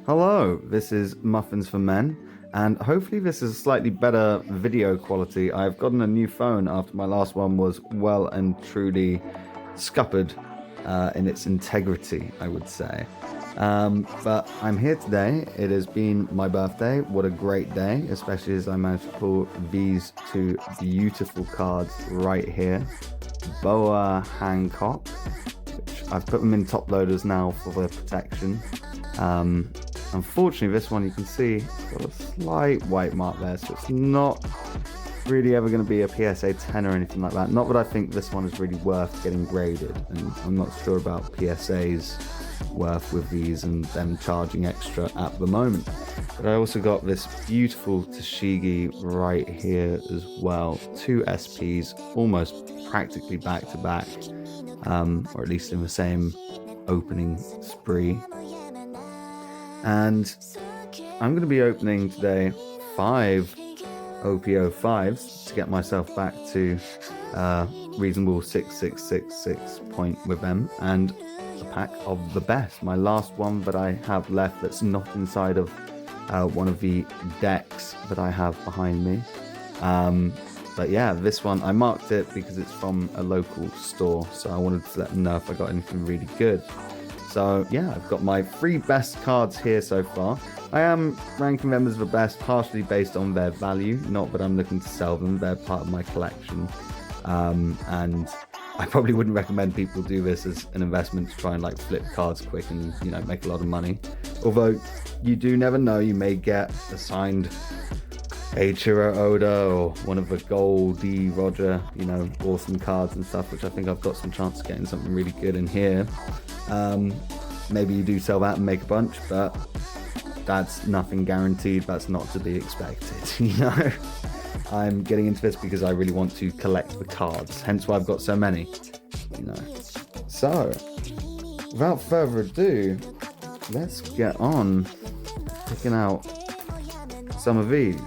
Hello, this is Muffins for Men, and hopefully this is a slightly better video quality. I've gotten a new phone after my last one was well and truly scuppered in its integrity, I would say. But I'm here today. It has been my birthday. What a great day, especially as I managed to pull these two beautiful cards right here. Boa Hancock, which I've put them in top loaders now for their protection. Unfortunately, this one you can see it's got a slight white mark there, so it's not really ever going to be a PSA 10 or anything like that. Not that I think this one is really worth getting graded, and I'm not sure about PSA's worth with these and them charging extra at the moment. But I also got this beautiful Tashigi right here as well. Two SPs, almost practically back to back, or at least in the same opening spree. And I'm going to be opening today 5 OP05s to get myself back to reasonable 6666 point with them, and a pack of the best. My last one that I have left that's not inside of one of the decks that I have behind me. But yeah, this one, I marked it because it's from a local store, so I wanted to let them know if I got anything really good. So yeah, I've got my 3 best cards here so far. I am ranking them as the best, partially based on their value, not that I'm looking to sell them. They're part of my collection. And I probably wouldn't recommend people do this as an investment to try and like flip cards quick and, you know, make a lot of money. Although you do never know, you may get assigned Eiichiro Oda or one of the Goldie Roger, you know, awesome cards and stuff, which I think I've got some chance of getting something really good in here. Maybe you do sell that and make a bunch, but that's nothing guaranteed. That's not to be expected, you know. I'm getting into this because I really want to collect the cards, hence why I've got so many, you know. So without further ado, let's get on picking out some of these.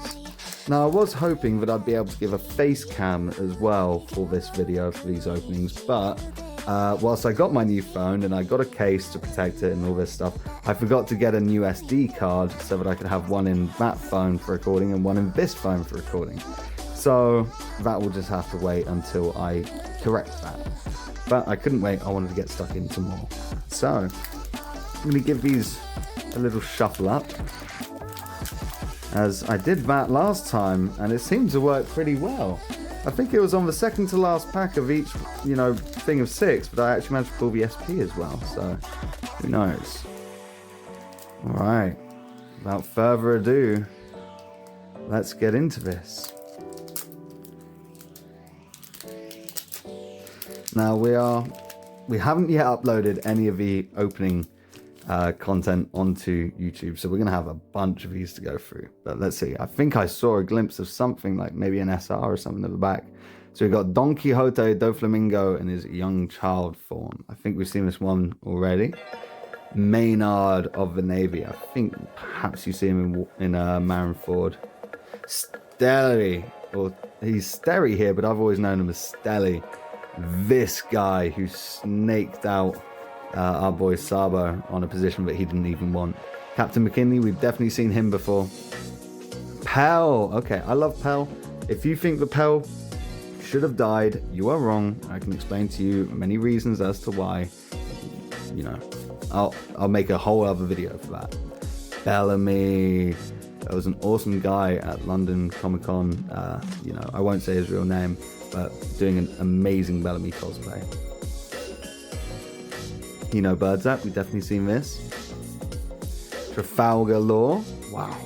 Now, I was hoping that I'd be able to give a face cam as well for this video, for these openings, but whilst I got my new phone and I got a case to protect it and all this stuff, I forgot to get a new SD card so that I could have one in that phone for recording and one in this phone for recording. So that will just have to wait until I correct that. But I couldn't wait, I wanted to get stuck into more. So I'm going to give these a little shuffle up, as I did that last time and it seemed to work pretty well. I think it was on the second to last pack of each, you know, thing of 6, but I actually managed to pull the SP as well, so who knows. Alright, without further ado, let's get into this. Now we haven't yet uploaded any of the opening content onto YouTube, so we're gonna have a bunch of these to go through, but let's see. I think I saw a glimpse of something like maybe an SR or something at the back. So we've got Don Quixote Doflamingo in his young child form. I think we've seen this one already. Maynard of the Navy. I think perhaps you see him in Marineford. Stelly, or he's Sterry here, but I've always known him as Stelly. This guy who snaked out our boy Sabo on a position that he didn't even want. Captain McKinley, we've definitely seen him before. Pell, okay, I love Pell. If you think the Pell should have died, you are wrong. I can explain to you many reasons as to why. You know, I'll make a whole other video for that. Bellamy, that was an awesome guy at London Comic Con. You know, I won't say his real name, but doing an amazing Bellamy cosplay. You know, Birds Up, we've definitely seen this. Trafalgar Law, wow.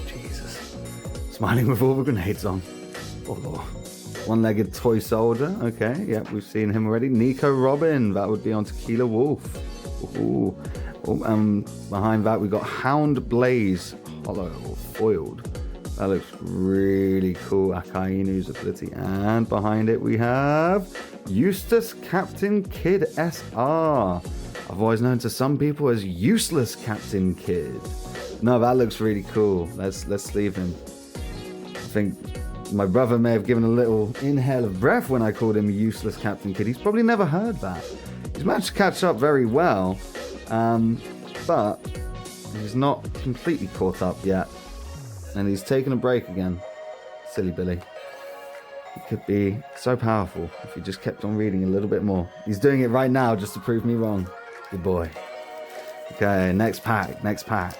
Jesus. Smiling with all the grenades on. Oh, Lord. One-legged toy soldier, okay, yep, we've seen him already. Nico Robin, that would be on Tequila Wolf. Ooh. Oh, behind that, we've got Hound Blaze, hollow or foiled. That looks really cool. Akainu's ability. And behind it, we have Eustace Captain Kidd SR. Otherwise known to some people as Useless Captain Kidd. No, that looks really cool. Let's leave him. I think my brother may have given a little inhale of breath when I called him Useless Captain Kidd. He's probably never heard that. He's managed to catch up very well. But He's not completely caught up yet. And he's taking a break again. Silly Billy. He could be so powerful if he just kept on reading a little bit more. He's doing it right now just to prove me wrong. Good boy. Okay, next pack, next pack.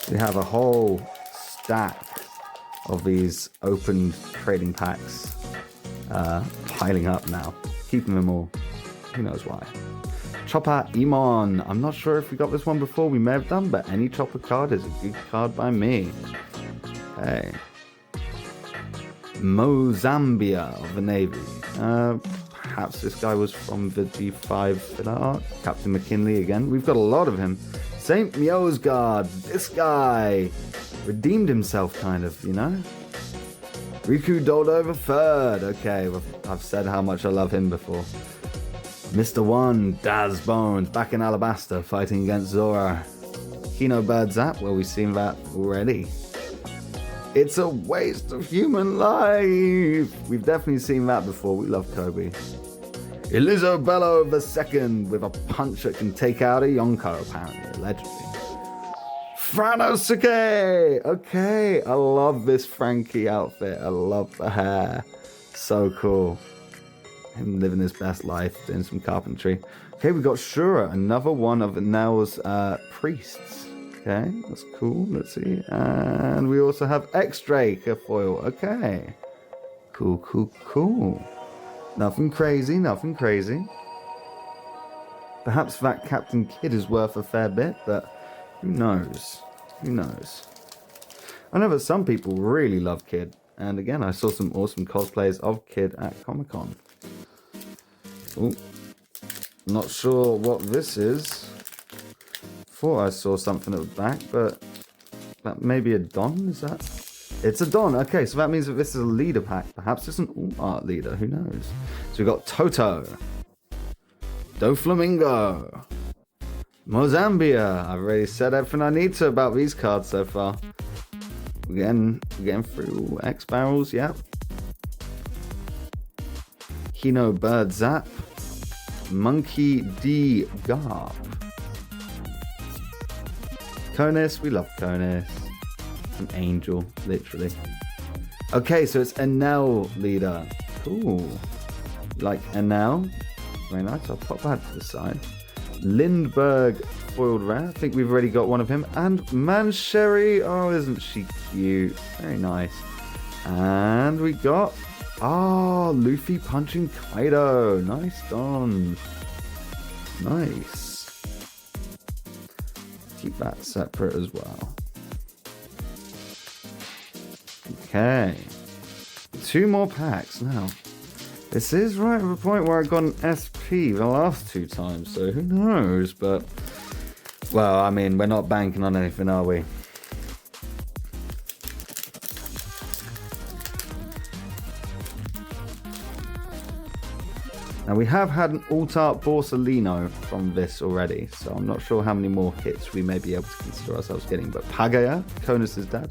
We have a whole stack of these open trading packs piling up now. Keeping them all. Who knows why. Chopper Emon. I'm not sure if we got this one before. We may have done, but any Chopper card is a good card by me. Okay. Mozambia of the Navy. Perhaps this guy was from the D5 filler art. Captain McKinley again. We've got a lot of him. St. Miosgard. This guy redeemed himself, kind of, you know? Riku Doldo III. Okay, well, I've said how much I love him before. Mr. One, Daz Bones, back in Alabasta, fighting against Zora. Kino Bird Zap, well, we've seen that already. It's a waste of human life. We've definitely seen that before. We love Kobe. Elizabello II, with a punch that can take out a Yonko, apparently, allegedly. Franosuke! Okay, I love this Frankie outfit. I love the hair. So cool. Him living his best life, doing some carpentry. Okay, we got Shura, another one of Nell's priests. Okay, that's cool. Let's see. And we also have X-Drake, a foil. Okay. Cool, cool, cool. Nothing crazy, nothing crazy. Perhaps that Captain Kidd is worth a fair bit, but who knows? Who knows? I know that some people really love Kidd. And again, I saw some awesome cosplays of Kidd at Comic-Con. Ooh. Not sure what this is. Thought I saw something at the back, but that may be a Don, is that? It's a Don. Okay, so that means that this is a leader pack. Perhaps it's an all-art leader, who knows? So we've got Toto, Doflamingo, Mozambia. I've already said everything I need to about these cards so far. We're getting through X barrels, yeah. Kino Bird Zap, Monkey D Garb. Conus, we love Conus. An angel, literally. Okay, so it's Enel leader. Cool. Like Enel. Very nice. I'll pop that to the side. Lindbergh foiled rare. I think we've already got one of him. And Mancheri. Oh, isn't she cute? Very nice. And we got Luffy punching Kaido. Nice Don. Nice. Keep that separate as well. Okay. 2 more packs now. This is right at the point where I got an SP the last 2 times, so who knows? But, well, I mean, we're not banking on anything, are we? Now, we have had an alt-art Borsalino from this already, so I'm not sure how many more hits we may be able to consider ourselves getting. But Pagaya, Conus' dad,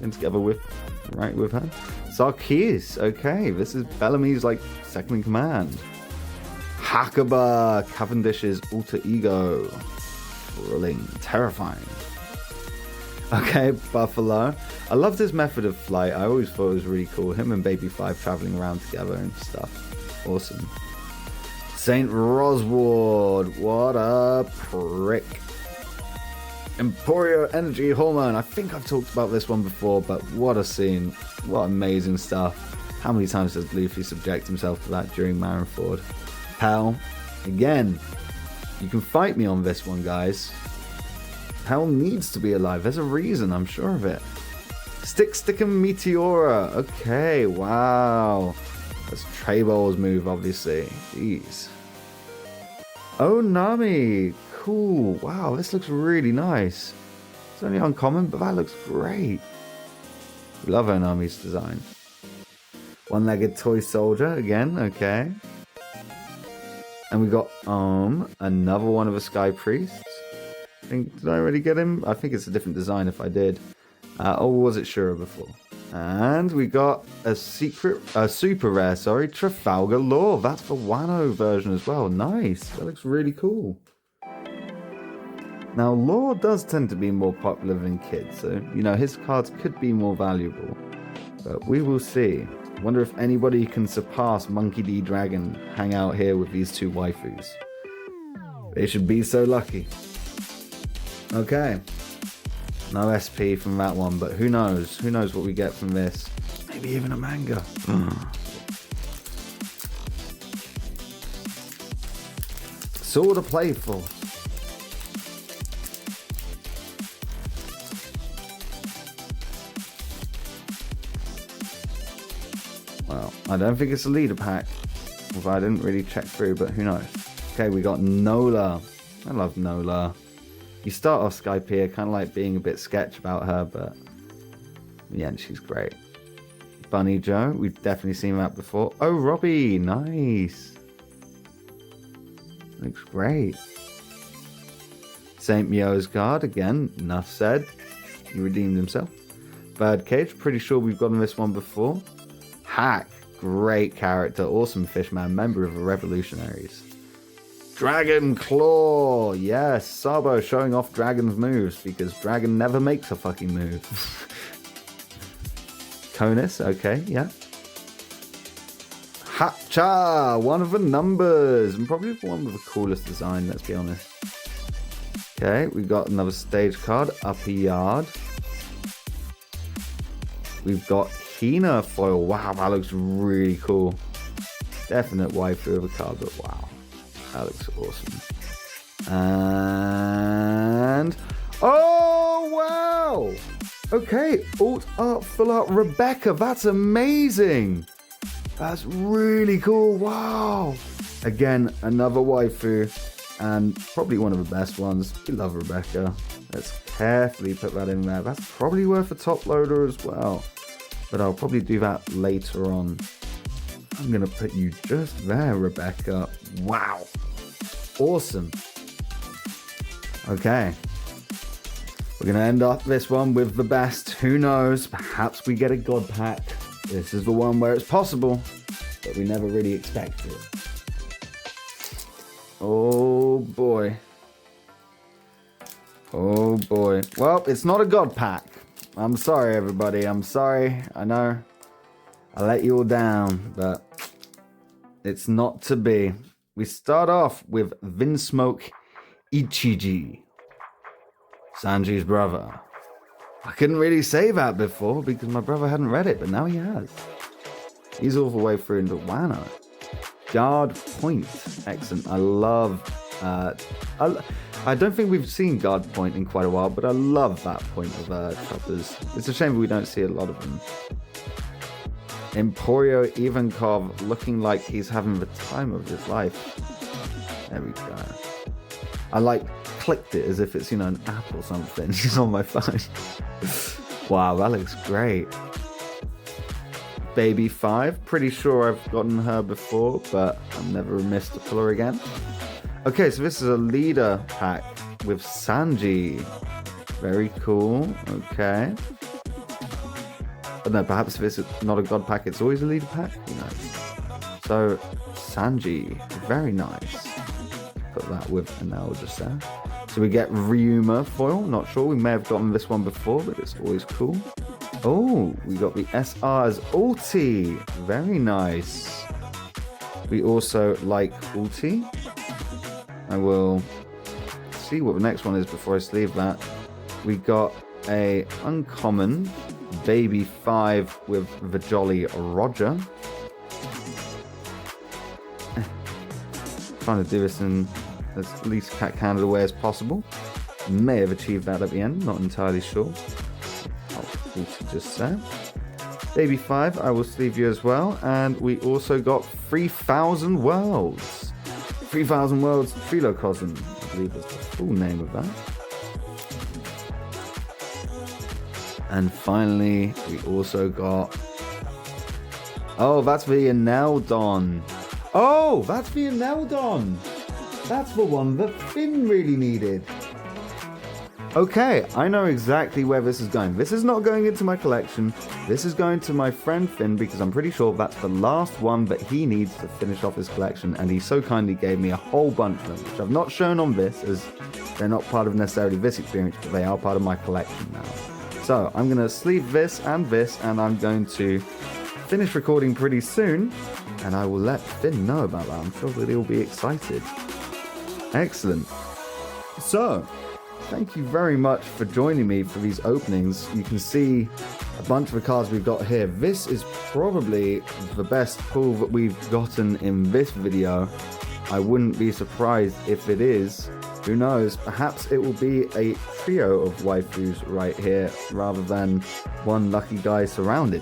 in together with her. Sarkis, okay, this is Bellamy's, like, second in command. Hakaba, Cavendish's alter ego. Thrilling, terrifying. Okay, Buffalo. I love this method of flight. I always thought it was really cool. Him and Baby 5 traveling around together and stuff. Awesome. St. Rosward, what a prick. Emporio Energy Hormone. I think I've talked about this one before, but what a scene. What amazing stuff. How many times does Luffy subject himself to that during Marineford? Hell, again, you can fight me on this one, guys. Hell needs to be alive. There's a reason, I'm sure of it. Stickin' Meteora. Okay, wow. That's Trebol's move, obviously. Jeez. Oh, Nami. Cool. Wow, this looks really nice. It's only uncommon, but that looks great. Love Onami's design. One-legged toy soldier again. Okay. And we got another one of the Sky Priests. Did I already get him? I think it's a different design if I did. Or was it Shura before? And we got a super rare, Trafalgar Law. That's the Wano version as well. Nice. That looks really cool. Now, Law does tend to be more popular than kids, so, you know, his cards could be more valuable. But we will see. Wonder if anybody can surpass Monkey D. Dragon hang out here with these two waifus. They should be so lucky. Okay. No SP from that one, but who knows? Who knows what we get from this? Maybe even a manga. Sort of playful. Well, I don't think it's a leader pack. Although I didn't really check through, but who knows? Okay, we got Nola. I love Nola. You start off Skype here, kind of like being a bit sketch about her, but yeah, she's great. Bunny Joe, we've definitely seen that before. Oh, Robbie, nice. Looks great. Saint Mio's Guard, again, enough said. He redeemed himself. Birdcage, pretty sure we've gotten this one before. Hack, great character, awesome fishman, member of the Revolutionaries. Dragon Claw, yes, Sabo showing off Dragon's moves because Dragon never makes a fucking move. Conus, okay, yeah. Hatcha, one of the numbers, and probably the one with the coolest design, let's be honest. Okay, we got another stage card, Upper Yard. We've got Hina foil, wow, that looks really cool. Definite waifu of a card, but wow. That looks awesome. And... oh, wow! Okay, alt art, full art, Rebecca. That's amazing! That's really cool. Wow! Again, another waifu. And probably one of the best ones. We love Rebecca. Let's carefully put that in there. That's probably worth a top loader as well. But I'll probably do that later on. I'm going to put you just there, Rebecca. Wow. Awesome. Okay. We're going to end up this one with the best. Who knows? Perhaps we get a God pack. This is the one where it's possible, but we never really expected it. Oh, boy. Oh, boy. Well, it's not a God pack. I'm sorry, everybody. I'm sorry. I know I let you all down, but it's not to be. We start off with Vinsmoke Ichiji, Sanji's brother. I couldn't really say that before because my brother hadn't read it, but now he has. He's all the way through into Wano. Guard Point, excellent. I love... I don't think we've seen Guard Point in quite a while, but I love that point of choppers. It's a shame we don't see a lot of them. Emporio Ivankov looking like he's having the time of his life. There we go. I clicked it as if it's, you know, an app or something on my phone. Wow, that looks great. Baby 5, pretty sure I've gotten her before, but I'm never remiss to pull her again. Okay, so this is a leader pack with Sanji. Very cool. Okay. But no, perhaps if it's not a God pack, it's always a leader pack. Who knows? So, Sanji. Very nice. Put that with Enel just there. So we get Ryuma foil. Not sure. We may have gotten this one before, but it's always cool. Oh, we got the SR's ulti. Very nice. We also like ulti. I will see what the next one is before I sleeve that. We got a uncommon Baby 5 with the Jolly Roger. Trying to do this in as least cat-handed a way as possible. May have achieved that at the end, not entirely sure. I'll just say. Baby 5, I will sleeve you as well. And we also got 3,000 Worlds. 3,000 Worlds Trilocosm, I believe is the full name of that. And finally, we also got... oh, that's the Eneldon. Oh, that's the Eneldon. That's the one that Finn really needed. Okay, I know exactly where this is going. This is not going into my collection. This is going to my friend Finn because I'm pretty sure that's the last one that he needs to finish off his collection, and he so kindly gave me a whole bunch of them, which I've not shown on this as they're not part of necessarily this experience, but they are part of my collection now. So I'm going to sleeve this, and I'm going to finish recording pretty soon, and I will let Finn know about that. I'm sure that he'll be excited. Excellent. So, thank you very much for joining me for these openings. You can see a bunch of the cards we've got here. This is probably the best pull that we've gotten in this video. I wouldn't be surprised if it is. Who knows? Perhaps it will be a trio of waifus right here rather than one lucky guy surrounded.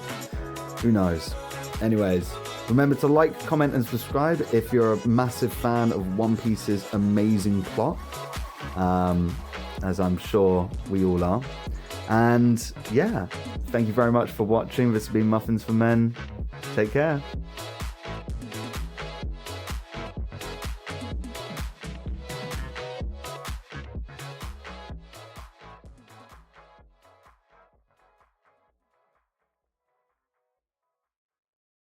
Who knows? Anyways, remember to like, comment, and subscribe if you're a massive fan of One Piece's amazing plot. As I'm sure we all are. And yeah, thank you very much for watching. This has been Muffins for Men. Take care.